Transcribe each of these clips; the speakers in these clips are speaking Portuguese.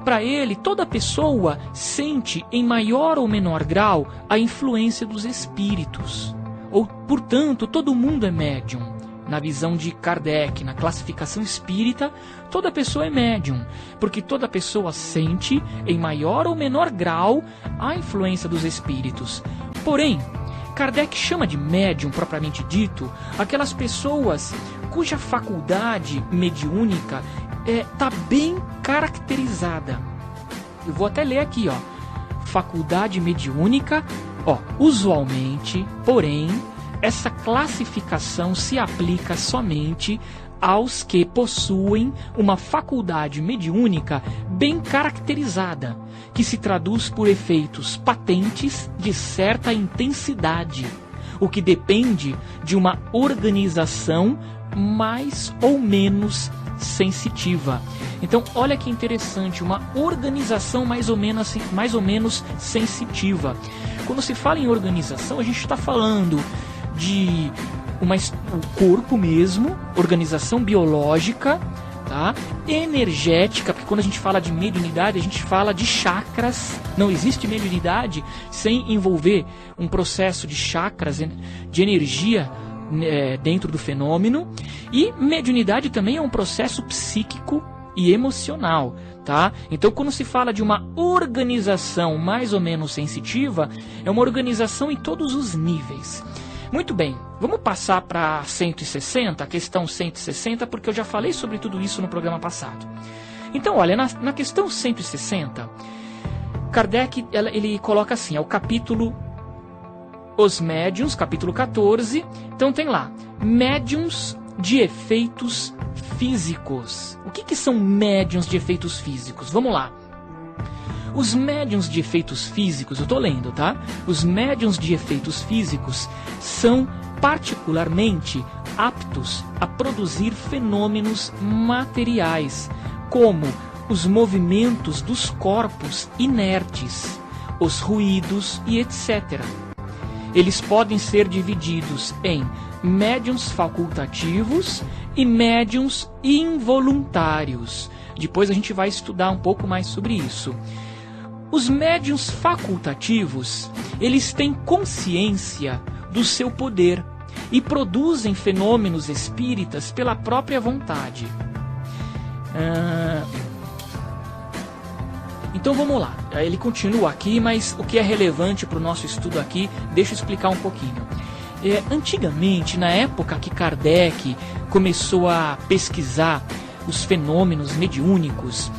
para ele, toda pessoa sente em maior ou menor grau a influência dos espíritos. Ou, portanto, todo mundo é médium. Na visão de Kardec, na classificação espírita, toda pessoa é médium, porque toda pessoa sente em maior ou menor grau a influência dos espíritos. Porém, Kardec chama de médium, propriamente dito, aquelas pessoas cuja faculdade mediúnica está bem caracterizada. Eu vou até ler aqui, faculdade mediúnica, usualmente, porém, essa classificação se aplica somente aos que possuem uma faculdade mediúnica bem caracterizada, que se traduz por efeitos patentes de certa intensidade, o que depende de uma organização mais ou menos sensitiva. Então, olha que interessante, uma organização mais ou menos sensitiva. Quando se fala em organização, a gente está falando de o corpo mesmo, organização biológica, tá? Energética, porque quando a gente fala de mediunidade, a gente fala de chakras. Não existe mediunidade sem envolver um processo de chakras, de energia dentro do fenômeno. E mediunidade também é um processo psíquico e emocional, tá? Então, quando se fala de uma organização mais ou menos sensitiva, é uma organização em todos os níveis. Muito bem, vamos passar para 160, a questão 160, porque eu já falei sobre tudo isso no programa passado. Então, olha, na questão 160, Kardec ele coloca assim, é o capítulo Os Médiuns, capítulo 14. Então tem lá, médiuns de efeitos físicos. O que são médiuns de efeitos físicos? Vamos lá. Os médiuns de efeitos físicos, eu estou lendo, tá? Os médiuns de efeitos físicos são particularmente aptos a produzir fenômenos materiais, como os movimentos dos corpos inertes, os ruídos e etc. Eles podem ser divididos em médiuns facultativos e médiuns involuntários. Depois a gente vai estudar um pouco mais sobre isso. Os médiuns facultativos, eles têm consciência do seu poder e produzem fenômenos espíritas pela própria vontade. Então vamos lá, ele continua aqui, mas o que é relevante para o nosso estudo aqui, deixa eu explicar um pouquinho. Antigamente, na época que Kardec começou a pesquisar os fenômenos mediúnicos,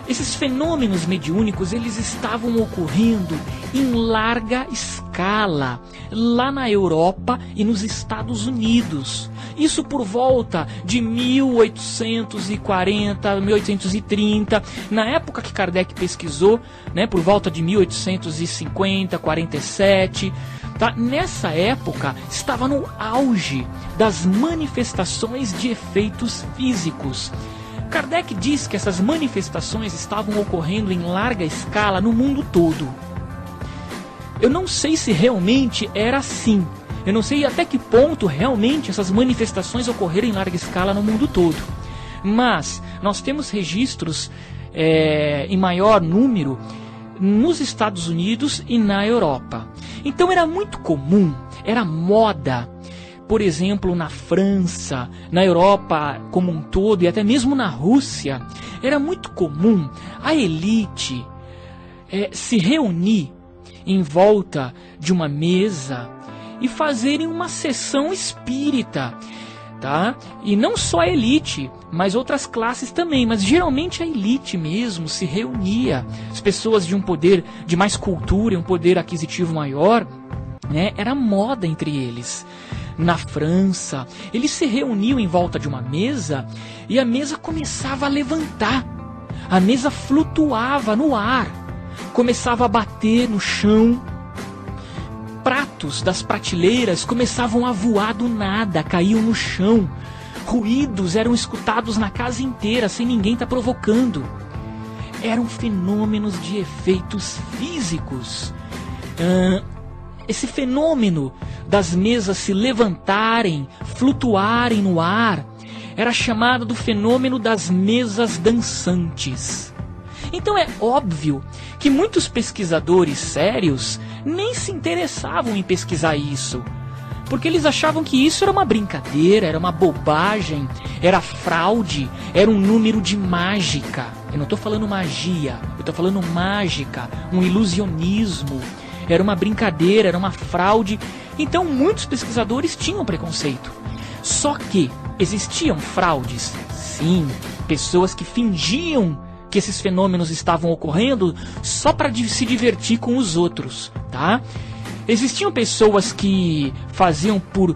esses fenômenos mediúnicos, eles estavam ocorrendo em larga escala, lá na Europa e nos Estados Unidos. Isso por volta de 1840, 1830, na época que Kardec pesquisou, né, por volta de 1850, 47, tá? Nessa época estava no auge das manifestações de efeitos físicos. Kardec diz que essas manifestações estavam ocorrendo em larga escala no mundo todo. Eu não sei se realmente era assim. Eu não sei até que ponto realmente essas manifestações ocorreram em larga escala no mundo todo. Mas nós temos registros em maior número nos Estados Unidos e na Europa. Então era muito comum, era moda, por exemplo, na França, na Europa como um todo e até mesmo na Rússia, era muito comum a elite se reunir em volta de uma mesa e fazerem uma sessão espírita, tá? E não só a elite, mas outras classes também, mas geralmente a elite mesmo se reunia, as pessoas de um poder, de mais cultura, um poder aquisitivo maior, né? Era moda entre eles. Na França, eles se reuniam em volta de uma mesa e a mesa começava a levantar. A mesa flutuava no ar, começava a bater no chão. Pratos das prateleiras começavam a voar do nada, caíam no chão. Ruídos eram escutados na casa inteira, sem ninguém estar provocando. Eram fenômenos de efeitos físicos. Esse fenômeno das mesas se levantarem, flutuarem no ar, era chamado do fenômeno das mesas dançantes. Então é óbvio que muitos pesquisadores sérios nem se interessavam em pesquisar isso, porque eles achavam que isso era uma brincadeira, era uma bobagem, era fraude, era um número de mágica. Eu não estou falando magia, eu estou falando mágica, um ilusionismo. Era uma brincadeira, era uma fraude. Então muitos pesquisadores tinham preconceito. Só que existiam fraudes, sim, pessoas que fingiam que esses fenômenos estavam ocorrendo só para se divertir com os outros, tá? Existiam pessoas que faziam por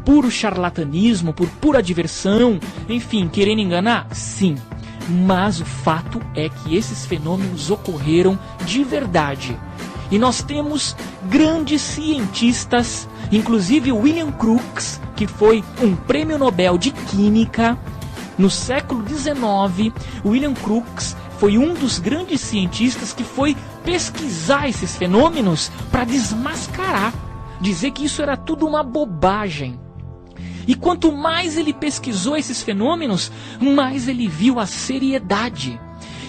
puro charlatanismo, por pura diversão, enfim, querendo enganar? Sim. Mas o fato é que esses fenômenos ocorreram de verdade. E nós temos grandes cientistas, inclusive William Crookes, que foi um prêmio Nobel de Química no século XIX. William Crookes foi um dos grandes cientistas que foi pesquisar esses fenômenos para desmascarar, dizer que isso era tudo uma bobagem. E quanto mais ele pesquisou esses fenômenos, mais ele viu a seriedade.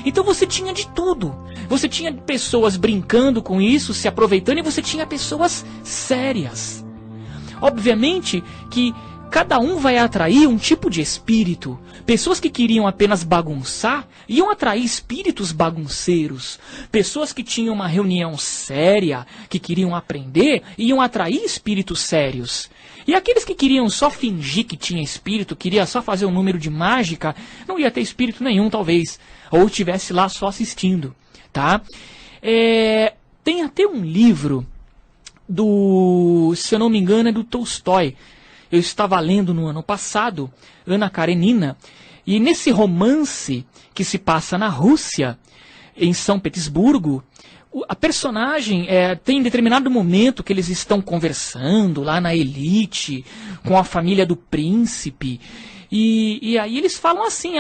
Então você tinha de tudo. Você tinha pessoas brincando com isso, se aproveitando, e você tinha pessoas sérias. Obviamente que cada um vai atrair um tipo de espírito. Pessoas que queriam apenas bagunçar iam atrair espíritos bagunceiros. Pessoas que tinham uma reunião séria, que queriam aprender, iam atrair espíritos sérios. E aqueles que queriam só fingir que tinha espírito, queria só fazer um número de mágica, não ia ter espírito nenhum, talvez. Ou estivesse lá só assistindo, tá? Tem até um livro se eu não me engano, é do Tolstói. Eu estava lendo no ano passado, Ana Karenina, e nesse romance que se passa na Rússia, em São Petersburgo, a personagem tem determinado momento que eles estão conversando lá na elite, com a família do príncipe, e aí eles falam assim,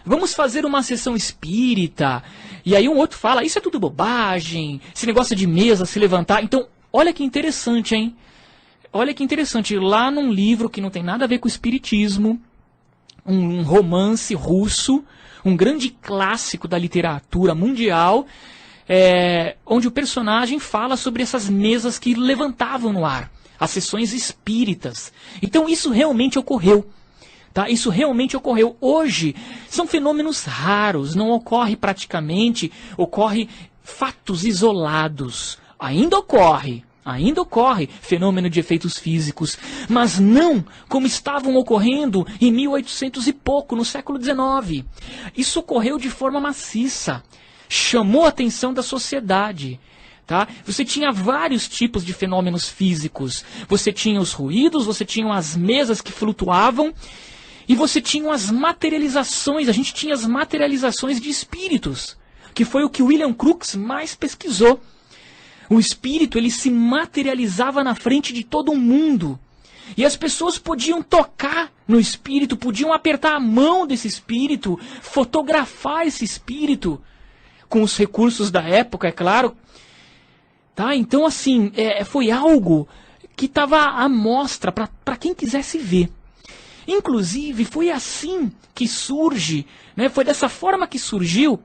vamos fazer uma sessão espírita, e aí um outro fala, isso é tudo bobagem, esse negócio de mesa, se levantar. Então, olha que interessante, hein? Olha que interessante, lá num livro que não tem nada a ver com o espiritismo, um romance russo, um grande clássico da literatura mundial, onde o personagem fala sobre essas mesas que levantavam no ar, as sessões espíritas. Então isso realmente ocorreu. Tá? Isso realmente ocorreu. Hoje são fenômenos raros, não ocorre praticamente, ocorre fatos isolados. Ainda ocorre fenômeno de efeitos físicos, mas não como estavam ocorrendo em 1800 e pouco, no século XIX. Isso ocorreu de forma maciça, chamou a atenção da sociedade. Tá? Você tinha vários tipos de fenômenos físicos. Você tinha os ruídos, você tinha as mesas que flutuavam, e você tinha as materializações, a gente tinha as materializações de espíritos, que foi o que William Crookes mais pesquisou. O espírito, ele se materializava na frente de todo mundo. E as pessoas podiam tocar no espírito, podiam apertar a mão desse espírito, fotografar esse espírito, com os recursos da época, é claro. Tá? Então, assim, foi algo que estava à mostra para quem quisesse ver. Inclusive, foi assim que surge, né, foi dessa forma que surgiu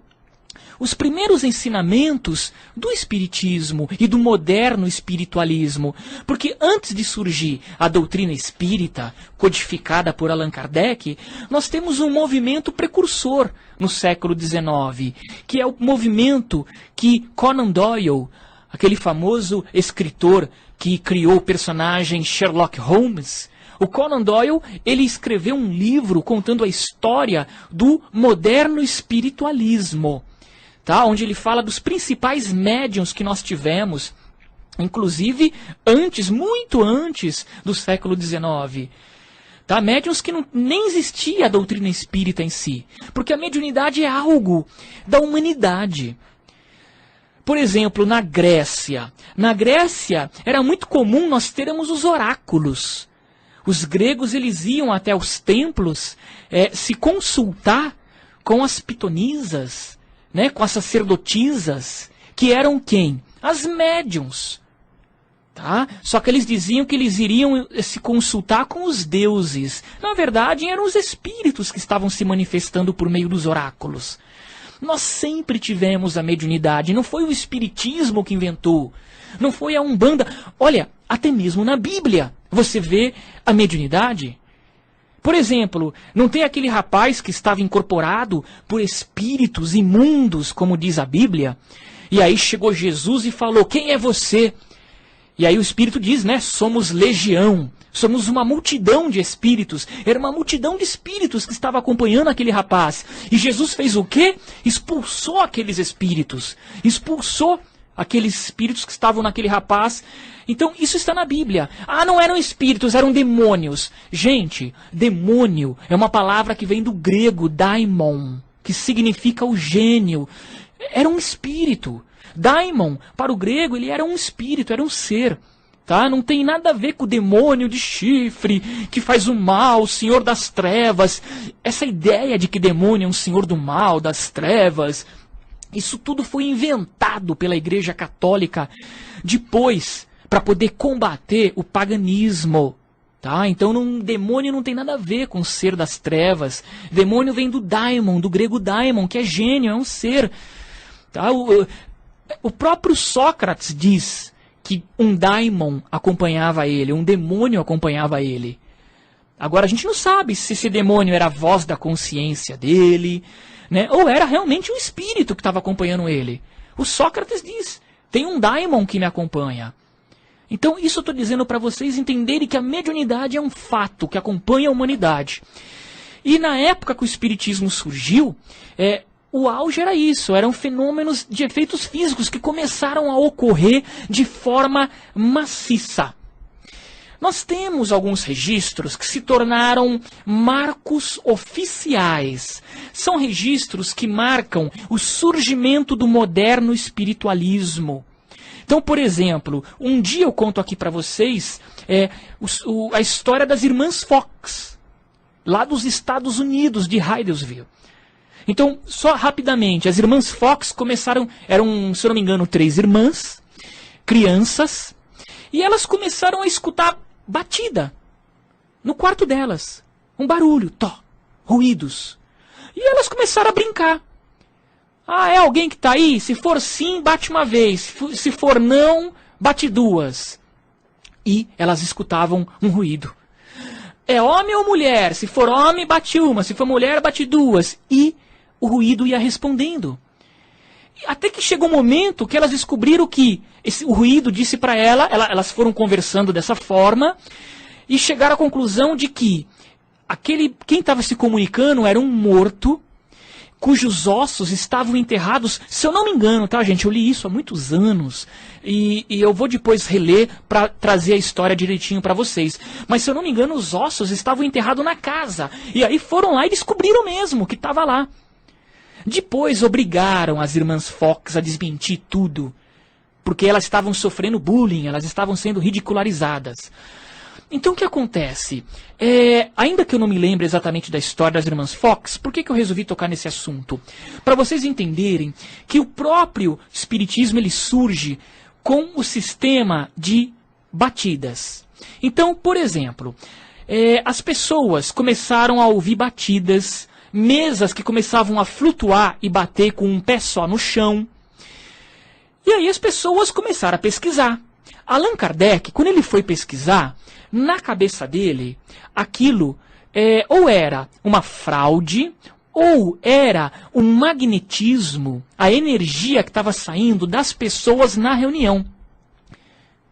os primeiros ensinamentos do espiritismo e do moderno espiritualismo. Porque antes de surgir a doutrina espírita, codificada por Allan Kardec, nós temos um movimento precursor no século XIX, que é o movimento que Conan Doyle, aquele famoso escritor que criou o personagem Sherlock Holmes, o Conan Doyle, ele escreveu um livro contando a história do moderno espiritualismo. Tá? Onde ele fala dos principais médiuns que nós tivemos, inclusive muito antes do século XIX. Tá? Médiuns que nem existia a doutrina espírita em si, porque a mediunidade é algo da humanidade. Por exemplo, na Grécia era muito comum nós termos os oráculos. Os gregos, eles iam até os templos se consultar com as pitonisas, né, com as sacerdotisas, que eram quem? As médiuns. Tá? Só que eles diziam que eles iriam se consultar com os deuses. Na verdade, eram os espíritos que estavam se manifestando por meio dos oráculos. Nós sempre tivemos a mediunidade, não foi o espiritismo que inventou, não foi a Umbanda. Olha, até mesmo na Bíblia você vê a mediunidade. Por exemplo, não tem aquele rapaz que estava incorporado por espíritos imundos, como diz a Bíblia? E aí chegou Jesus e falou, quem é você? E aí o espírito diz, né, somos legião, somos uma multidão de espíritos. Era uma multidão de espíritos que estava acompanhando aquele rapaz. E Jesus fez o quê? Expulsou aqueles espíritos, expulsou aqueles espíritos que estavam naquele rapaz. Então, isso está na Bíblia. Ah, não eram espíritos, eram demônios. Gente, demônio é uma palavra que vem do grego daimon, que significa o gênio. Era um espírito. Daimon, para o grego, ele era um espírito, era um ser. Tá? Não tem nada a ver com o demônio de chifre, que faz o mal, o senhor das trevas. Essa ideia de que demônio é um senhor do mal, das trevas, isso tudo foi inventado pela Igreja Católica depois, para poder combater o paganismo. Tá? Então demônio não tem nada a ver com o ser das trevas. Demônio vem do daimon, do grego daimon, que é gênio, é um ser. Tá? O próprio Sócrates diz que um daimon acompanhava ele, um demônio acompanhava ele. Agora a gente não sabe se esse demônio era a voz da consciência dele, né? Ou era realmente um espírito que estava acompanhando ele. O Sócrates diz, tem um daimon que me acompanha. Então isso eu estou dizendo para vocês entenderem que a mediunidade é um fato que acompanha a humanidade. E na época que o espiritismo surgiu, o auge era isso, eram fenômenos de efeitos físicos que começaram a ocorrer de forma maciça. Nós temos alguns registros que se tornaram marcos oficiais. São registros que marcam o surgimento do moderno espiritualismo. Então, por exemplo, um dia eu conto aqui para vocês a história das irmãs Fox, lá dos Estados Unidos, de Hydesville. Então, só rapidamente, as irmãs Fox começaram, eram, se eu não me engano, 3 irmãs, crianças, e elas começaram a escutar batida no quarto delas. Um barulho, ruídos. E elas começaram a brincar. Ah, é alguém que está aí? Se for sim, bate uma vez. Se for não, bate 2. E elas escutavam um ruído. É homem ou mulher? Se for homem, bate 1. Se for mulher, bate 2. E o ruído ia respondendo. Até que chegou um momento que elas descobriram que o ruído disse para elas foram conversando dessa forma, e chegaram à conclusão de que quem estava se comunicando era um morto, cujos ossos estavam enterrados, se eu não me engano, tá, gente? Eu li isso há muitos anos, e eu vou depois reler para trazer a história direitinho para vocês. Mas se eu não me engano, os ossos estavam enterrados na casa. E aí foram lá e descobriram mesmo que estava lá. Depois obrigaram as irmãs Fox a desmentir tudo, porque elas estavam sofrendo bullying, elas estavam sendo ridicularizadas. Então o que acontece? Ainda que eu não me lembre exatamente da história das irmãs Fox, por que eu resolvi tocar nesse assunto? Para vocês entenderem que o próprio espiritismo ele surge com o sistema de batidas. Então, por exemplo, as pessoas começaram a ouvir batidas, mesas que começavam a flutuar e bater com um pé só no chão. E aí as pessoas começaram a pesquisar. Allan Kardec, quando ele foi pesquisar, na cabeça dele, aquilo ou era uma fraude, ou era um magnetismo, a energia que estava saindo das pessoas na reunião.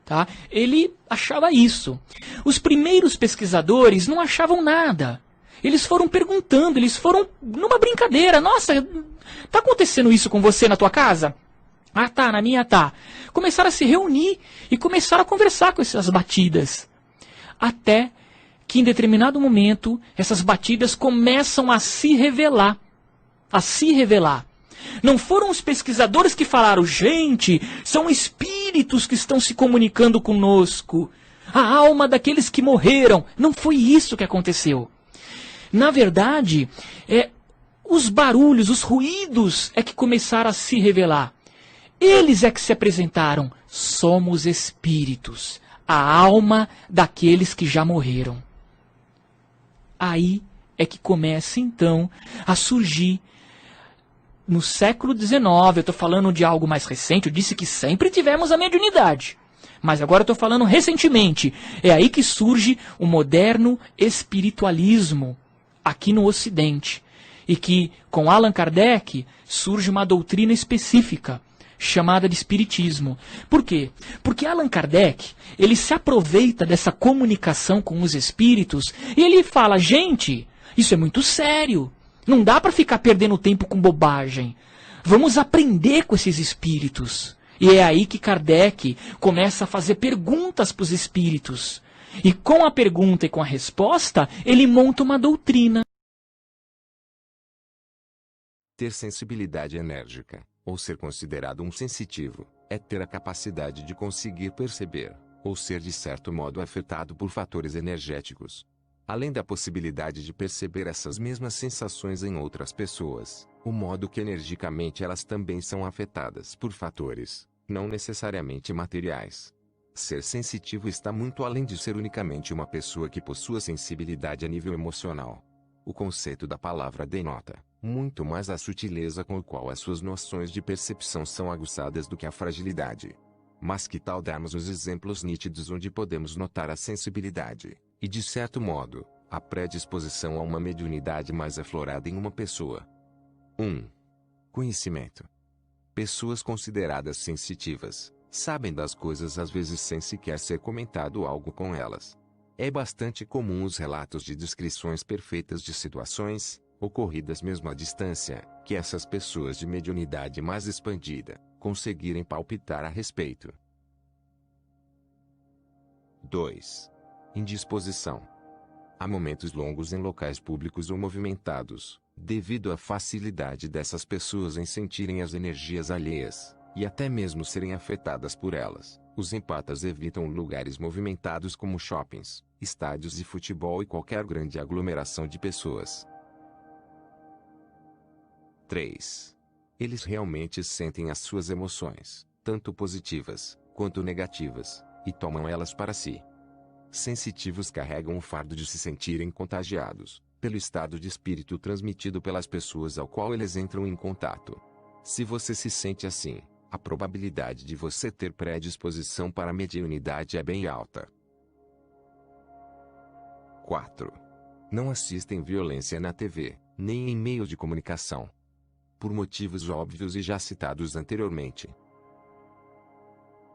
Tá? Ele achava isso. Os primeiros pesquisadores não achavam nada. Eles foram perguntando, eles foram numa brincadeira. Nossa, tá acontecendo isso com você na tua casa? Ah, tá, na minha tá. Começaram a se reunir e começaram a conversar com essas batidas. Até que em determinado momento, essas batidas começam a se revelar. A se revelar. Não foram os pesquisadores que falaram, gente, são espíritos que estão se comunicando conosco. A alma daqueles que morreram. Não foi isso que aconteceu. Na verdade, os barulhos, os ruídos é que começaram a se revelar. Eles é que se apresentaram. Somos espíritos, a alma daqueles que já morreram. Aí é que começa então a surgir no século XIX, eu estou falando de algo mais recente, eu disse que sempre tivemos a mediunidade. Mas agora eu estou falando recentemente. É aí que surge o moderno espiritualismo aqui no Ocidente. E que, com Allan Kardec, surge uma doutrina específica, chamada de espiritismo. Por quê? Porque Allan Kardec, ele se aproveita dessa comunicação com os espíritos e ele fala, gente, isso é muito sério. Não dá para ficar perdendo tempo com bobagem. Vamos aprender com esses espíritos. E é aí que Kardec começa a fazer perguntas para os espíritos. E com a pergunta e com a resposta, ele monta uma doutrina. Ter sensibilidade enérgica, ou ser considerado um sensitivo, é ter a capacidade de conseguir perceber, ou ser de certo modo afetado por fatores energéticos. Além da possibilidade de perceber essas mesmas sensações em outras pessoas, o modo que energicamente elas também são afetadas por fatores, não necessariamente materiais. Ser sensitivo está muito além de ser unicamente uma pessoa que possua sensibilidade a nível emocional. O conceito da palavra denota muito mais a sutileza com a qual as suas noções de percepção são aguçadas do que a fragilidade. Mas que tal darmos os exemplos nítidos onde podemos notar a sensibilidade, e de certo modo, a predisposição a uma mediunidade mais aflorada em uma pessoa? 1. Conhecimento. Pessoas consideradas sensitivas, sabem das coisas às vezes sem sequer ser comentado algo com elas. É bastante comum os relatos de descrições perfeitas de situações, ocorridas mesmo à distância, que essas pessoas de mediunidade mais expandida, conseguirem palpitar a respeito. 2. Indisposição. Há momentos longos em locais públicos ou movimentados, devido à facilidade dessas pessoas em sentirem as energias alheias, e até mesmo serem afetadas por elas. Os empatas evitam lugares movimentados como shoppings, estádios de futebol e qualquer grande aglomeração de pessoas. 3. Eles realmente sentem as suas emoções, tanto positivas quanto negativas, e tomam elas para si. Sensitivos carregam o fardo de se sentirem contagiados pelo estado de espírito transmitido pelas pessoas ao qual eles entram em contato. Se você se sente assim, a probabilidade de você ter predisposição para a mediunidade é bem alta. 4. Não assistem violência na TV, nem em meios de comunicação. Por motivos óbvios e já citados anteriormente.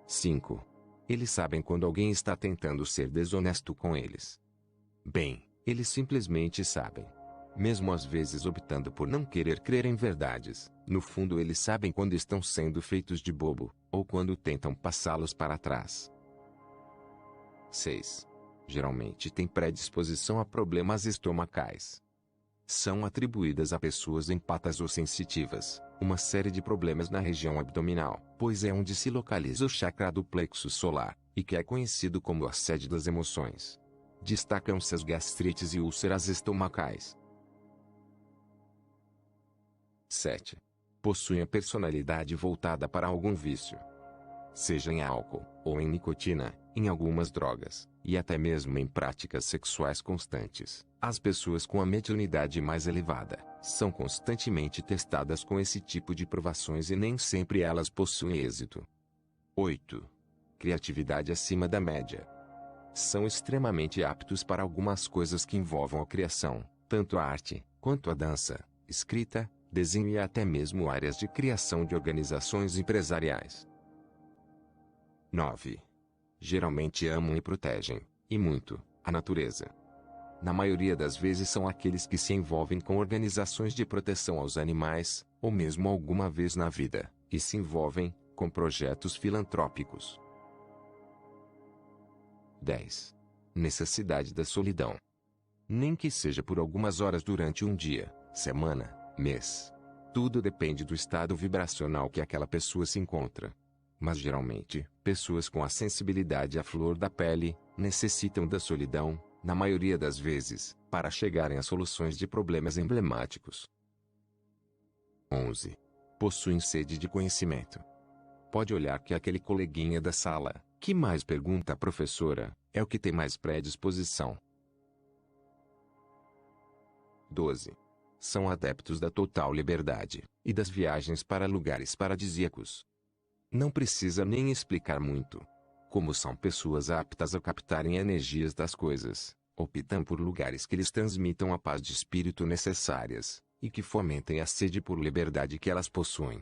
5. Eles sabem quando alguém está tentando ser desonesto com eles. Bem, eles simplesmente sabem. Mesmo às vezes optando por não querer crer em verdades, no fundo eles sabem quando estão sendo feitos de bobo, ou quando tentam passá-los para trás. 6. Geralmente têm predisposição a problemas estomacais. São atribuídas a pessoas empatas ou sensitivas uma série de problemas na região abdominal, pois é onde se localiza o chakra do plexo solar, e que é conhecido como a sede das emoções. Destacam-se as gastrites e úlceras estomacais. 7. Possuem a personalidade voltada para algum vício. Seja em álcool, ou em nicotina, em algumas drogas, e até mesmo em práticas sexuais constantes. As pessoas com a mediunidade mais elevada são constantemente testadas com esse tipo de provações e nem sempre elas possuem êxito. 8. Criatividade acima da média. São extremamente aptos para algumas coisas que envolvam a criação, tanto a arte, quanto a dança, escrita, desenho e até mesmo áreas de criação de organizações empresariais. 9. Geralmente amam e protegem, e muito, a natureza. Na maioria das vezes são aqueles que se envolvem com organizações de proteção aos animais, ou mesmo alguma vez na vida, e se envolvem com projetos filantrópicos. 10. Necessidade da solidão. Nem que seja por algumas horas durante um dia, semana, mês. Tudo depende do estado vibracional que aquela pessoa se encontra. Mas geralmente, pessoas com a sensibilidade à flor da pele, necessitam da solidão, na maioria das vezes, para chegarem a soluções de problemas emblemáticos. 11. Possuem sede de conhecimento. Pode olhar que aquele coleguinha da sala, que mais pergunta à professora, é o que tem mais predisposição. 12. São adeptos da total liberdade e das viagens para lugares paradisíacos. Não precisa nem explicar muito. Como são pessoas aptas a captarem energias das coisas, optam por lugares que lhes transmitam a paz de espírito necessárias, e que fomentem a sede por liberdade que elas possuem.